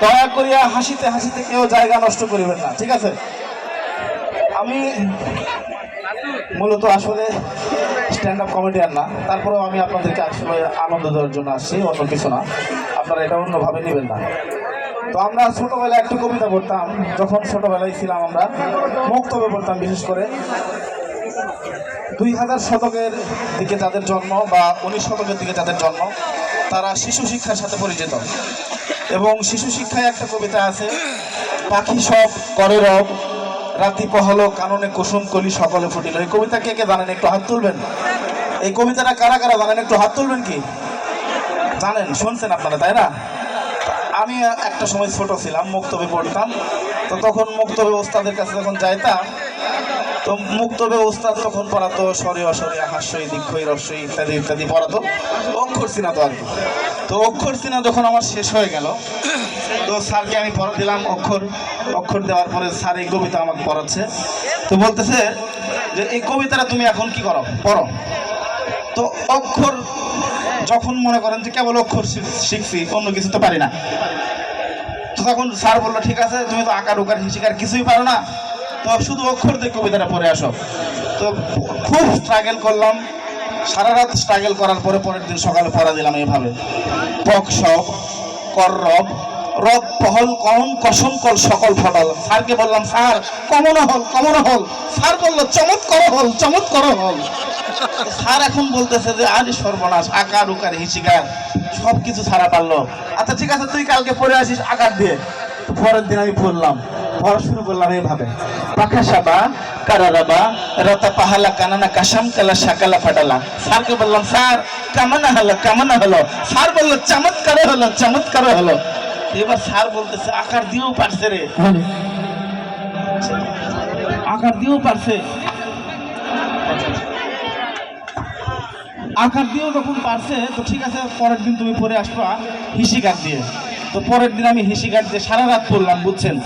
দয়া করিয়া হাসিতে হাসিতে কেউ জায়গা নষ্ট করিবেন না, ঠিক আছে? আমি মূলত আসলে স্ট্যান্ড আপ কমেডিয়ান না, তারপরেও আমি আপনাদেরকে আসলে আনন্দ দেওয়ার জন্য আসছি, অন্য কিছু না। আপনারা এটা অন্যভাবে নেবেন না। তো আমরা ছোটবেলায় একটু কবিতা পড়তাম, যখন ছোটবেলায় ছিলাম আমরা মুক্তবে পড়তাম। বিশেষ করে 2000 শতকের দিকে যাদের জন্ম বা 19 শতকের দিকে যাদের জন্ম, তারা শিশু শিক্ষার সাথে পরিচিত। এবং শিশু শিক্ষায় একটা কবিতা আছে, পাখি সব করে রব, রাতি পহলো কাননে কুসুম কলি সকলে ফুটিল। এই কবিতা কে কে জানেন? একটু হাত তুলবেন। এই কবিতাটা কারা কারা জানেন? একটু হাত তুলবেন। কি জানেন? শুনছেন আপনারা, তাই না? আমি একটা সময় ছোট ছিলাম, মুক্তবে পড়তাম। তো তখন মুক্তবে ওস্তাদের কাছে যখন যাইতাম, তো মুক্তবে ওস্তাদ তখন পড়াতো স্বরে অস্বরে হাস্যই দীক্ষই রস্যই ইত্যাদি ইত্যাদি পড়াতো। অক্ষর চিনা তো আর কি। তো অক্ষর চিনা যখন আমার শেষ হয়ে গেল, তো স্যারকে আমি পড়া দিলাম অক্ষর দেওয়ার পরে স্যার এই কবিতা আমাকে পড়াচ্ছে। তো বলতেছে যে এই কবিতাটা তুমি এখন কি করো, পড়ো। তো অক্ষর যখন মনে করেন যে কেবল অক্ষর শিখছি, অন্য কিছু তো পারি না, তো তখন স্যার বললো ঠিক আছে, তুমি তো আকার উকার হিসিকার কিছুই পারো না, তো শুধু অক্ষর দিয়ে কবিতাটা পড়ে আসো। তো খুব স্ট্রাগল করলাম, সারা রাত স্ট্রাগল করার পরে পরের দিন সকালে পড়া দিলাম এইভাবে, পক সব কর রব, রব পহল কমন কসম কল সকল ফটল। স্যারকে বললাম স্যার কমন হল। স্যার বললো চমৎকার হল। স্যার এখন বলতেছে যে আরে সর্বনাশ, আকার উকার হিসিকার সব কিছু ছাড়া পারলো। আচ্ছা ঠিক আছে, তুই কালকে পড়ে আসিস আকার দিয়ে। তো পরের দিন আমি পড়া শুরু করলাম এইভাবে, পাখা সাবা কারারাবা রতা পাহালা কানানা কাসাম কালা শাকালা ফাটালা। স্যারকে বললাম স্যার কামানা হলো। স্যার বললো চমৎকার হলো। এবার স্যার বলতেছে আকার দিয়েও পারছে রে, আকার দিয়েও যখন পারছে, তো ঠিক আছে পরের দিন তুমি পড়ে আসবা হিসিকার দিয়ে। তো পরের দিন আমি হিসিকার দিয়ে সারা রাত পড়লাম, বুঝছেন?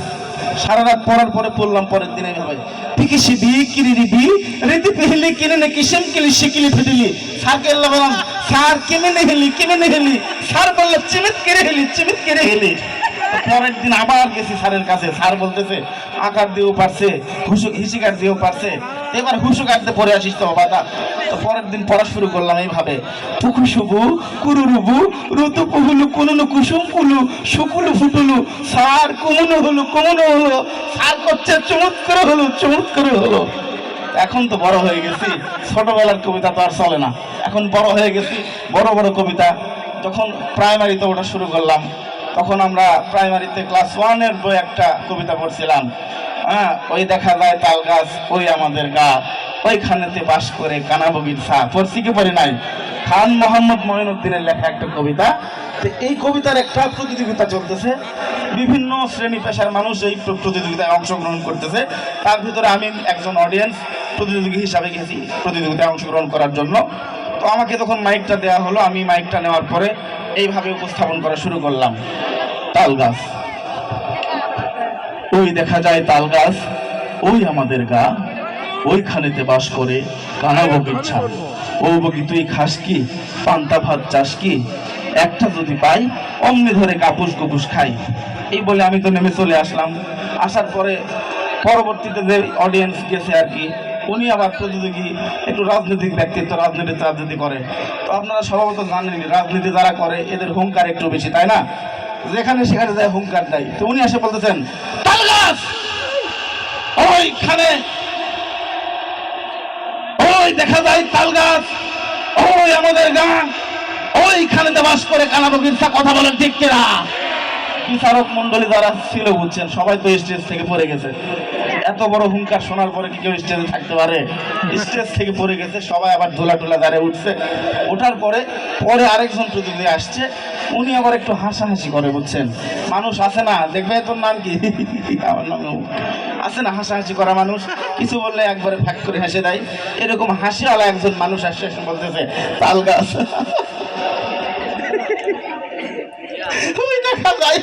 সারা রাত পড়ার পরে পড়লাম পরের দিন এইভাবে, পিকিসি বি কিরিবি রীতি পিহিলি কিনে কিসেম কিলি শিকিলি ফিটিলি। স্যারকে বললাম স্যার কিনে হেলি। স্যার বললো চিমিত কেড়ে হেলি। পরের দিন আবার গেছি স্যারের কাছে, স্যার বলতেছে আকার দিয়েও পারছে, হিসিকার দিয়েও পারছে, এবার হুসুকারতে পড়ে আসিস তো বাবা। তো পরের দিন পড়া শুরু করলাম এইভাবে, পুকুসুবু কুরুরুবু ঋতু পুহুলু কুনুনু কুসুম কুলু শুকুলু ফুটুলু। স্যার কুমুনু হলো। স্যার করছে চমৎকার হলো। এখন তো বড় হয়ে গেছি, ছোটবেলার কবিতা তো আর চলে না, এখন বড় হয়ে গেছি, বড় কবিতা। যখন প্রাইমারিতে ওটা শুরু করলাম, তখন আমরা প্রাইমারিতে ক্লাস 1-এর বই একটা কবিতা পড়ছিলাম, হ্যাঁ, ওই দেখা যায় তাল গাছ ওই আমাদের গা, ওইখানেতে বাস করে কানাবগির ছা। পড়ছি কি পড়ি নাই? খান মোহাম্মদ মঈনুদ্দিনের লেখা একটা কবিতা। তো এই কবিতার একটা প্রতিযোগিতা চলতেছে, বিভিন্ন শ্রেণী পেশার মানুষ এই প্রতিযোগিতায় অংশগ্রহণ করতেছে। তার ভিতরে আমি একজন অডিয়েন্স প্রতিযোগী হিসাবে গেছি প্রতিযোগিতায় অংশগ্রহণ করার জন্য। তো আমাকে তখন মাইকটা দেওয়া হলো, আমি মাইকটা নেওয়ার পরে এইভাবে উপস্থাপন করা শুরু করলাম, তাল গাছ ওই দেখা যায় তাল গাছ ওই আমাদের গা, ওইখানেতে বাস করে কানা বগির ছা। ও বগি তুই খাস কি, পান্তা ভাত চাস কি, একটা যদি পাই অমনি ধরে কাপুস কুপুস খাই। এই বলে আমি তো নেমে চলে আসলাম। আসার পরে পরবর্তীতে যে অডিয়েন্স গেছে আর কি, উনি আবার প্রতিযোগী একটু রাজনৈতিক ব্যক্তিত্ব, রাজনীতি করে। তো আপনারা স্বভাবত জানেন রাজনীতি যারা করে এদের হুঙ্কার একটু বেশি, তাই না? যেখানে সেখানে যায় হুঙ্কার দেয়। তো উনি এসে বলতেছেন তাল গাছ ওইখানে, ওই দেখা যায় তাল গাছ ওই আমাদের গা, ওইখানেতে বাস করে কানাবগির ছা। কথা বলেন ঠিক কিনা? বিচারক মন্ডলী যারা ছিল বুঝছেন, সবাই তো স্টেজ থেকে পড়ে গেছে। এত বড় হুঙ্কার শোনার পরে কি কেউ স্টেজে থাকতে পারে? স্টেজ থেকে পড়ে গেছে, সবাই আবার ধুলা দাঁড়িয়ে উঠছে। ওঠার পরে আরেকজন প্রতিযোগী আসছে, উনি আবার একটু হাসাহাসি করে, বুঝছেন? মানুষ আছে না, দেখবে তোর নাম কি, আমার নাম আছে না, হাসাহাসি করা মানুষ, কিছু বললে একবারে ফ্যাক করে হেসে দেয়। এরকম হাসিওয়ালা একজন মানুষ আসছে, এসে বলতেছে তাল গাছ দেখা যায়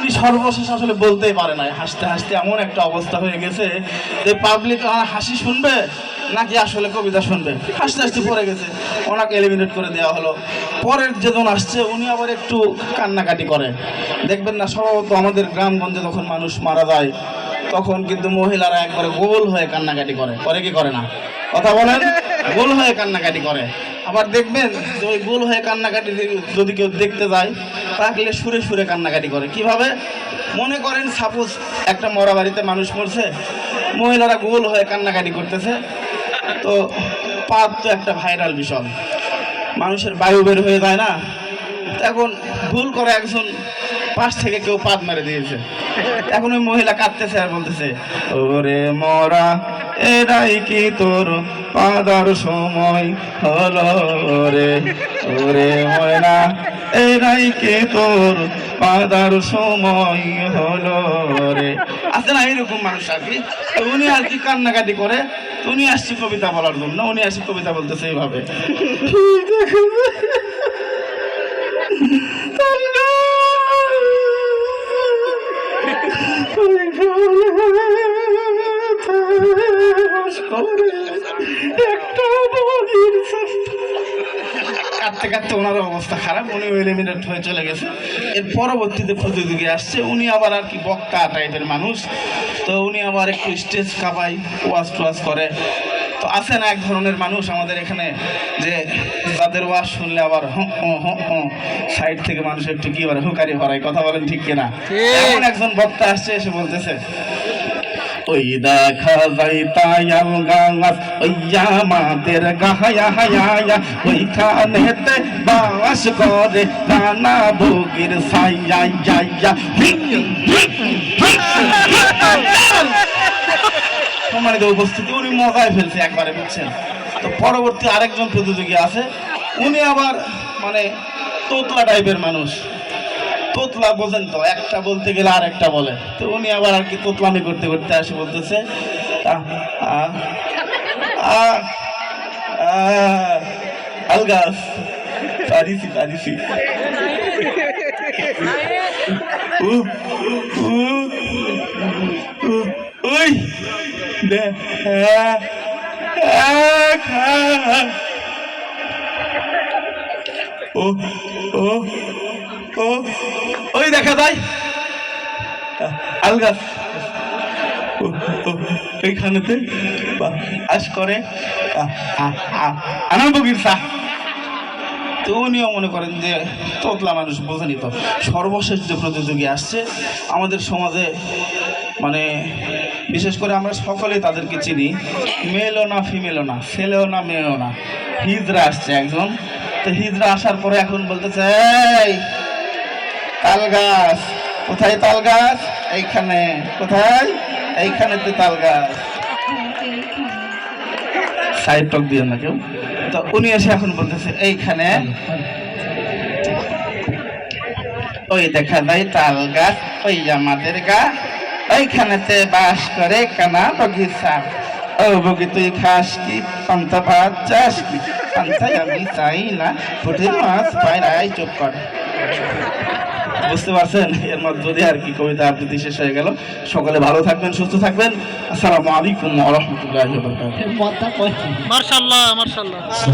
উনি সর্বশেষ আসলে বলতেই পারে না, হাসতে হাসতে এমন একটা অবস্থা হয়ে গেছে যে পাবলিক হাসি শুনবে নাকি আসলে কবিতা শুনবে, হাসতে হাসতে পড়ে গেছে। ওনাকে এলিমিনেট করে দেওয়া হলো। পরের যেজন আসছে উনি আবার একটু কান্নাকাটি করে। দেখবেন না সম্ভবত আমাদের গ্রামগঞ্জে যখন মানুষ মারা যায় তখন কিন্তু মহিলারা একবারে গোল হয়ে কান্নাকাটি করে, করে কি করে না? কথা বলেন, গোল হয়ে কান্নাকাটি করে। আবার দেখবেন যে ওই গোল হয়ে কান্নাকাটি যদি কেউ দেখতে যায় তাহলে সুরে সুরে কান্নাকাটি করে। কিভাবে? মনে করেন সাপোজ একটা মরা বাড়িতে মানুষ মরছে, মহিলারা গোল হয়ে কান্নাকাটি করতেছে, তো পাপ তো একটা ভাইরাল বিষয়, মানুষের বায়ু বের হয়ে যায় না। এখন ভুল করে একজন পাশ থেকে কেউ পাত মেরে দিয়েছে, এখন ওই মহিলা কাঁদতেছে আর বলতেছে, ওরে মরা এরাই কি তোর পাদার সময় হলো রে, ওরে ময়না এরাই কি তোর পাদার সময় হলো রে। আছে না এরকম মানুষ আর কি? উনি আর কি কান্নাকাটি করে, উনি আসছে কবিতা বলার জন্য, উনি আসছে কবিতা বলতেছে এইভাবে। কাঁদতে কাঁদতে ওনার অবস্থা খারাপ, উনি এলিমিনেট হয়ে চলে গেছে। এর পরবর্তীতে প্রতিযোগী আসছে, উনি আবার আর কি বক্তা টাইপের মানুষ, তো উনি আবার একটু স্টেজ কাঁপায়, ওয়াজ টোয়াজ করে। তো আছে না এক ধরনের মানুষ আমাদের এখানে যে যাদের ওয়াজ শুনলে আবার সাইড থেকে মানুষ একটু কি বলে হুকারি ভরায়, কথা বলেন ঠিক কিনা? এমন একজন বক্তা আসছে, এসে বলতেছে, ওই দেখা যায় তায়াল গাছ ওই আমাদের গাহায়া হায়া, ওইখানেতে বাস করে নানা ভোগের ছায়া যাইয়া। সম্মানিত উপস্থিতি, উনি মজায় ফেলছে একবারে, বুঝছেন? তো পরবর্তী আরেকজন প্রতিযোগী আছে, উনি আবার মানে তোতলা টাইপের মানুষ। তোতলা বোঝেন তো, একটা বলতে গেলে আর একটা বলে। তো উনি আবার আর কি তোতলামি করতে করতে আসে বলতেছে, আলগাস পারিসি পারিসি, ওই ও ও ও ওই দেখা যায় আলগাস এইখানেতে আস করে আনন্দগীর চা। তো উনিও মনে করেন যে তোতলা মানুষ, বোঝেনি তো। সর্বশেষ যে প্রতিযোগী আসছে আমাদের সমাজে, মানে বিশেষ করে আমরা সকলেই তাদেরকে চিনি, মেলও না ফিমেলও না, ছেলেও না মেয়েও না, হিজড়া আসছে একজন। তো হিজড়া আসার পরে এখন বলতেছে, এই তাল গাছ কোথায়? তাল গাছ এইখানে। কোথায়? এইখানে তো তাল গাছ। সাইড টক দিয়ে না কেউ। তো উনি এসে এখন বলতেছে, এইখানে ওই দেখা যায় তাল গাছ, ওই আমাদের গা, ওইখানেতে বাস করে কানা বগিচা। ও বগি তুই খাস কি? পান্তা ভাত চাস কি? পান্তায় আমি চাই না, পুঁটির মাছ পায়রাই চুপ কর। বুঝতে পারছেন? এর মধ্যে যদি আর কি কবিতা আবৃত্তি শেষ হয়ে গেল। সকলে ভালো থাকবেন, সুস্থ থাকবেন। আসসালামু আলাইকুম ওয়া রাহমাতুল্লাহি ওয়া বারাকাতুহু। মাশাআল্লাহ মাশাআল্লাহ।